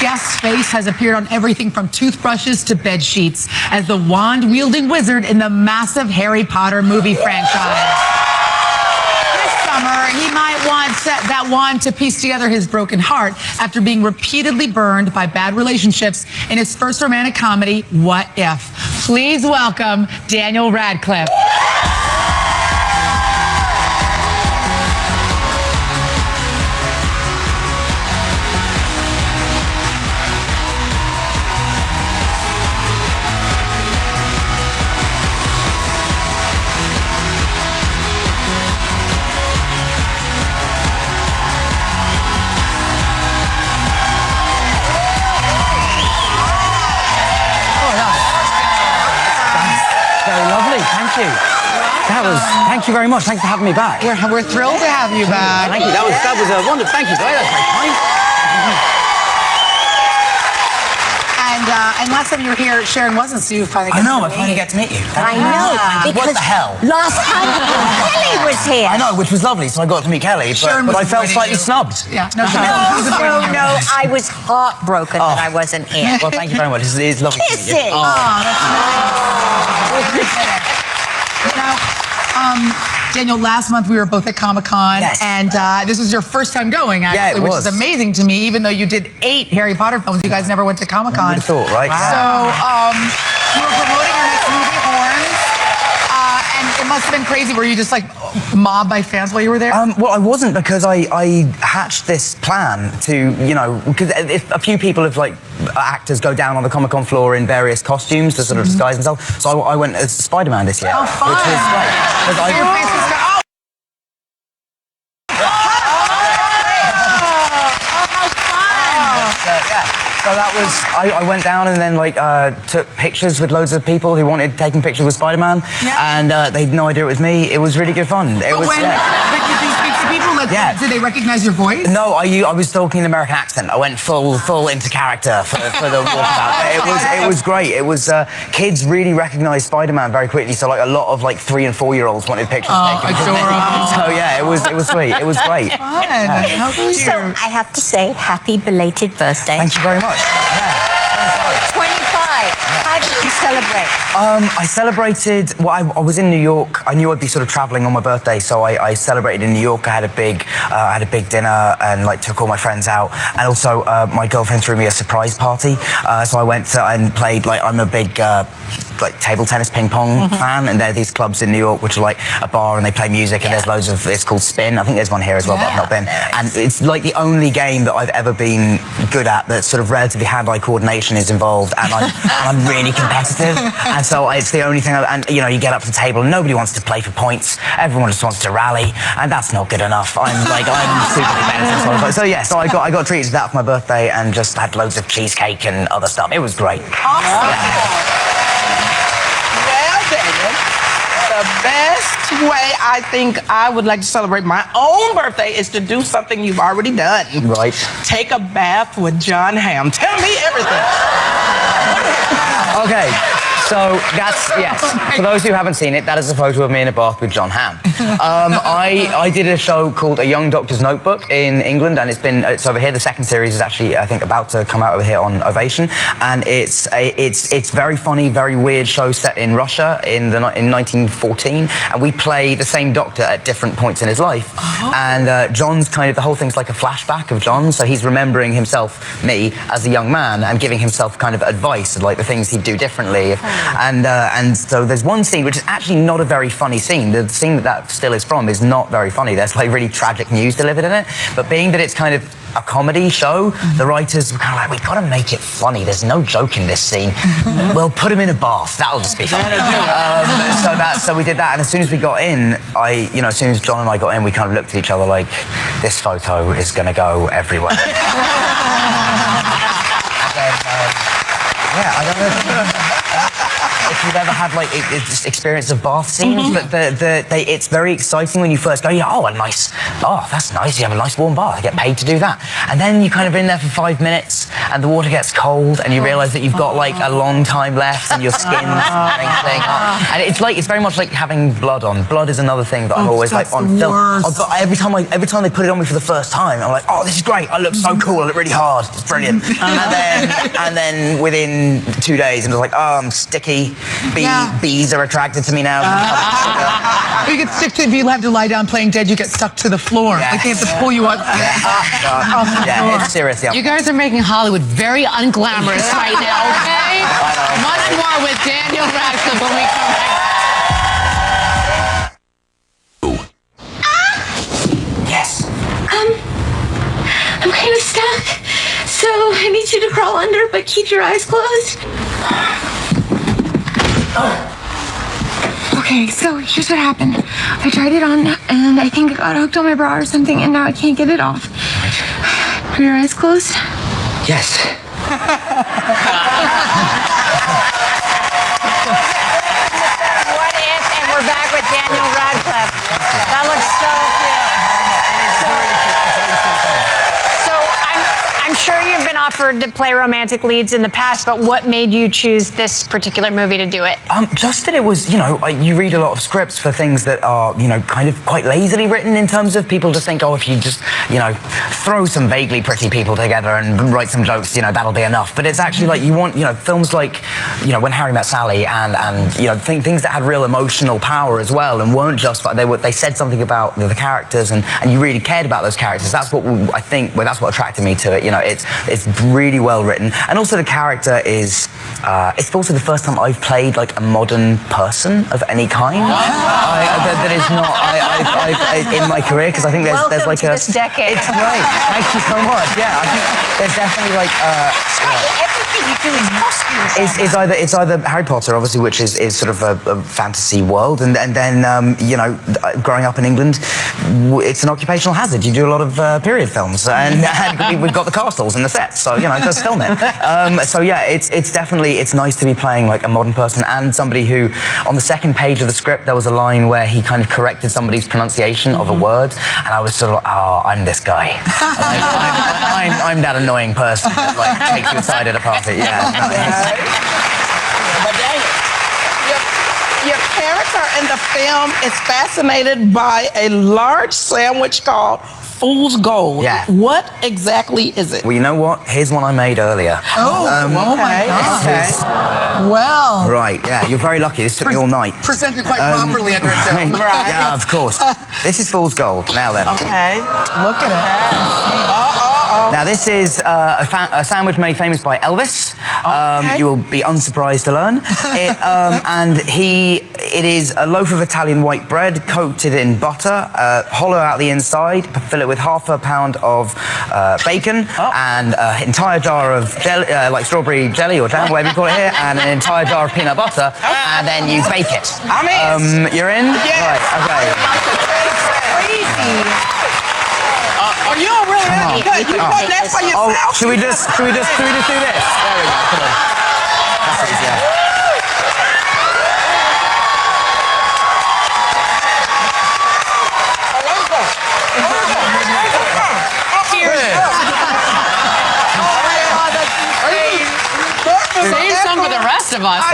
guest's face has appeared on everything from toothbrushes to bed sheets as the wand-wielding wizard in the massive Harry Potter movie franchise. This summer, he might want that wand to piece together his broken heart after being repeatedly burned by bad relationships in his first romantic comedy, What If? Please welcome Daniel Radcliffe. Thank you very much. Thanks for having me back. We're thrilled to have you back. Thank you. That was a wonderful. Thank you, Gray. That's very kind. And last time you were here, Sharon wasn't, so you finally I finally get to meet you. I know. What the hell? Last time Kelly was here. I know, which was lovely, so I got to meet Kelly, but I felt slightly snubbed. Yeah. No, I was heartbroken that I wasn't here. Well, thank you very much. It's lovely to meet you. Kissing. Oh, that's nice. Now, Daniel, last month we were both at Comic-Con, yes. And this was your first time going, actually, which is amazing to me, even though you did 8 Harry Potter films, you guys never went to Comic-Con. I would have thought, right? Wow. So, you were promoting your next movie, Horns, and it must have been crazy. Were you just like mobbed by fans while you were there? Well, I wasn't, because I hatched this plan to, because a few people have, like, actors go down on the Comic-Con floor in various costumes to sort of disguise themselves. So I went as Spider-Man this year. Oh, fun. Which was great. Your face was So that was, I went down and then took pictures with loads of people who wanted taking pictures with Spider-Man, and they had no idea it was me. It was really good fun. It was. Did you speak to people? Did they recognize your voice? No, I was talking an American accent. I went full into character for the walkabout. It was great. It was kids really recognized Spider-Man very quickly. So a lot of 3- and 4-year-olds wanted pictures taken. Adorable. So yeah, it was sweet. It was great. Fun. How cute. So I have to say, happy belated birthday. Thank you very much. Yeah. 25. How did you celebrate? I celebrated. Well, I was in New York. I knew I'd be sort of traveling on my birthday, so I celebrated in New York. I had a big dinner and took all my friends out. And also, my girlfriend threw me a surprise party. So I went and played. I'm a big table tennis ping pong fan, and there are these clubs in New York which are a bar and they play music, and there's loads of. It's called Spin. I think there's one here as well, but I've not been. And it's the only game that I've ever been good at that sort of relatively hand-eye coordination is involved, and I'm really competitive, and so it's the only thing. You get up to the table and nobody wants to play for points. Everyone just wants to rally, and that's not good enough. I'm super competitive. So I got treated to that for my birthday and just had loads of cheesecake and other stuff. It was great. Awesome. The best way I think I would like to celebrate my own birthday is to do something you've already done. Right. Take a bath with John Hamm. Tell me everything. Okay. So that's, yes, for those who haven't seen it, that is a photo of me in a bath with John Hamm. I did a show called A Young Doctor's Notebook in England, and it's over here. The second series is actually, I think, about to come out over here on Ovation, and it's very funny, very weird show set in Russia in 1914, and we play the same doctor at different points in his life. And John's the whole thing's like a flashback of John, so he's remembering himself, me, as a young man, and giving himself advice of the things he'd do differently. And so there's one scene which is actually not a very funny scene. The scene that still is from is not very funny. There's really tragic news delivered in it. But being that it's a comedy show, the writers were we've got to make it funny. There's no joke in this scene. We'll put him in a bath. That'll just be funny. So we did that, and as soon as we got in, as soon as John and I got in, we looked at each other this photo is going to go everywhere. And then, I don't know. if you've ever had like just experience of bath scenes, but it's very exciting when you first go. That's nice. You have a nice warm bath. I get paid to do that, and then you kind of in there for 5 minutes, and the water gets cold, and you realise that you've got like a long time left, and your skin's thing. And it's very much like having blood on. Blood is another thing that I'm always like on film. But every time they put it on me for the first time, I'm like, oh, this is great. I look so cool. I look really hard. It's brilliant. And then within 2 days, I'm just like, oh, I'm sticky. Bees are attracted to me now. You get stick to, if you have to lie down playing dead, you get stuck to the floor. Yes. Like they have to pull you up. Yeah, it's serious. Yeah. You guys are making Hollywood very unglamorous right now, okay? Much more with Daniel Radcliffe when we come back. Yes. I'm kind of stuck, so I need you to crawl under, but keep your eyes closed. Okay, so here's what happened. I tried it on, and I think it got hooked on my bra or something, and now I can't get it off. Are your eyes closed? Yes. What if? And we're back with Daniel Radcliffe. That looks so cute. So I'm sure you've been offered to play romantic leads in the past, but what made you choose this particular movie to do it? Just that it was, you read a lot of scripts for things that are, kind of quite lazily written in terms of people just think, oh, if you just, throw some vaguely pretty people together and write some jokes, that'll be enough. But it's actually like you want, films like, When Harry Met Sally and things that had real emotional power as well and weren't just, they said something about the characters and you really cared about those characters. That's what I think, that's what attracted me to it. It's really well written. And also the character is, it's also the first time I've played like a modern person of any kind. That is not in my career, because I think there's like Welcome to this decade. It's great. Thank you so much. Yeah, I think there's definitely like Everything you do is costumes. it's either Harry Potter, obviously, which is sort of a fantasy world, and then growing up in England, it's an occupational hazard. You do a lot of period films, and we've got the castles and the sets, so just film it. So yeah, it's definitely nice to be playing like a modern person and somebody who, on the second page of the script, there was a line where he kind of corrected somebody's pronunciation of a word, and I was sort of like, oh, I'm this guy. I'm that annoying person that like takes you aside at a party. Yeah. But Daniel, your character in the film is fascinated by a large sandwich called Fool's Gold. Yeah. What exactly is it? Well, you know what? Here's one I made earlier. Oh my God. Okay. Well. Right, yeah, you're very lucky. This took me all night. Presented quite properly under a film. Right. Yeah, of course. This is Fool's Gold. Now then. Okay. Look at it. Now, this is a sandwich made famous by Elvis. You will be unsurprised to learn. It is a loaf of Italian white bread coated in butter, hollow out the inside, fill it with ½ a pound of bacon and an entire jar of jelly, like strawberry jelly or jam, whatever you call it here, and an entire jar of peanut butter, and then you bake it. I'm in. You're in? Yeah. Right, okay. Crazy. Oh, you don't really have to cut. You cut that for yourself. Oh, should we just do this? There we go. Come on. That's easier. Save some for the rest of us.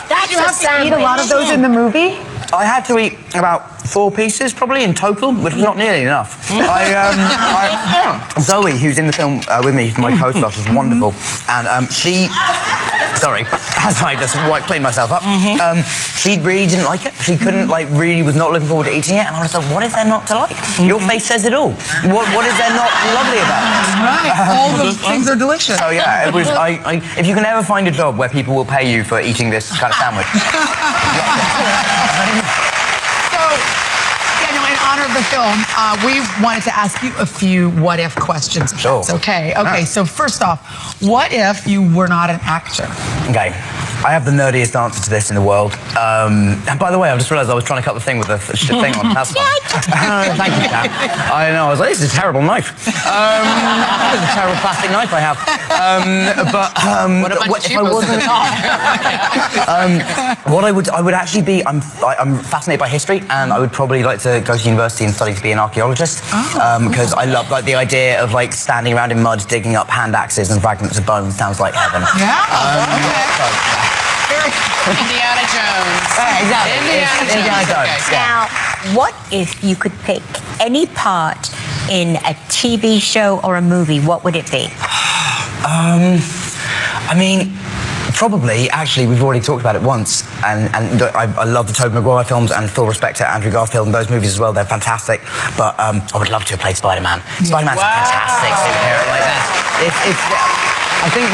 Did you have to eat a lot of those in the movie? I had to eat about 4 pieces, probably in total, which is not nearly enough. Zoe, who's in the film with me, my co-star, was wonderful, and she. Sorry, as I just cleaned myself up. She really didn't like it. She couldn't, really was not looking forward to eating it. And I was like, what is there not to like? Your face says it all. What is there not lovely about it? Right. All those things are delicious. So yeah, it was. If you can ever find a job where people will pay you for eating this kind of sandwich. In honor of the film, we wanted to ask you a few what-if questions. Sure. That's okay. Okay, so first off, what if you were not an actor? Okay. I have the nerdiest answer to this in the world. And by the way, I just realised I was trying to cut the thing with the shit thing on. That's fine. Thank you, Kat. I know. I was like, this is a terrible knife. This is a terrible plastic knife I have. What about if I wasn't, what I would actually be. I'm fascinated by history, and I would probably like to go to university and study to be an archaeologist. Because I love like the idea of like standing around in mud, digging up hand axes and fragments of bone. Sounds like heaven. Indiana Jones. Exactly. Indiana Jones. Okay. Now, what if you could pick any part in a TV show or a movie? What would it be? I mean, probably, actually, we've already talked about it once, and I love the Tobey Maguire films, and full respect to Andrew Garfield and those movies as well. They're fantastic. But I would love to have played Spider-Man. Spider-Man's a fantastic superhero like that. I think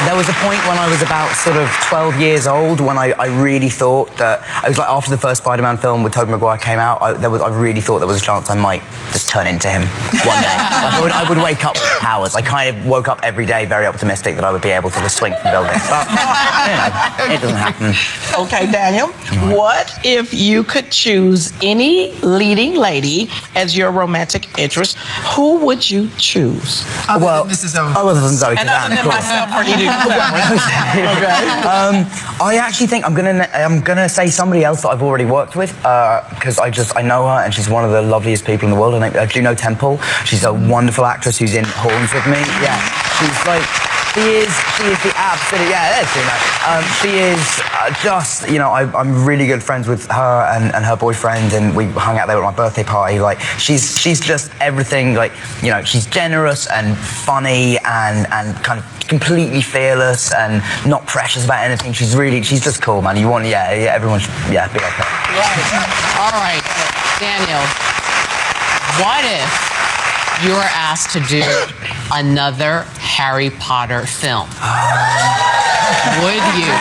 there was a point when I was about sort of 12 years old when I really thought that, it was like after the first Spider-Man film with Tobey Maguire came out, I really thought there was a chance I might just turn into him one day. Like I would wake up with powers. I kind of woke up every day very optimistic that I would be able to just swing from buildings. But, it doesn't happen. Okay, Daniel, what if you could choose any leading lady as your romantic interest? Who would you choose? Well, Mrs. O. Other than Zoe And Kazan, other than of course. myself or you. I actually think I'm gonna say somebody else that I've already worked with because I know her and she's one of the loveliest people in the world. Her name Juno Temple. She's a wonderful actress who's in Horns with me. Yeah, she's like. She is the absolute, there's Juno. She is just, you know, I'm really good friends with her and her boyfriend, and we hung out there at my birthday party. Like, she's just everything, like, you know, she's generous and funny and kind of completely fearless and not precious about anything. She's just cool, man. You want, everyone should, be like her. Right. All right, Daniel, what if you were asked to do another Harry Potter film? Would you?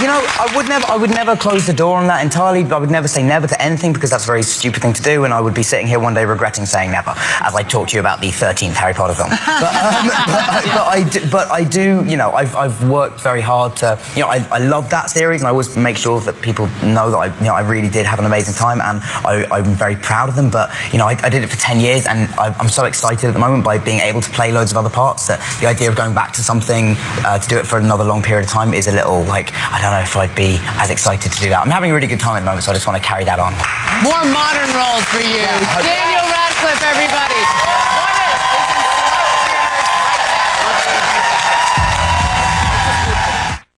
You know, I would never close the door on that entirely. I would never say never to anything because that's a very stupid thing to do, and I would be sitting here one day regretting saying never as I talk to you about the 13th Harry Potter film. But I do, you know, I've worked very hard to, you know, I love that series, and I always make sure that people know that I really did have an amazing time, and I'm very proud of them. But, you know, I did it for 10 years, and I'm so excited at the moment by being able to play loads of other parts that the idea of going back to something to do it for another long period of time is a little, like, I don't know if I'd be as excited to do that. I'm having a really good time at the moment, so I just want to carry that on. More modern roles for you. Daniel Radcliffe, everybody.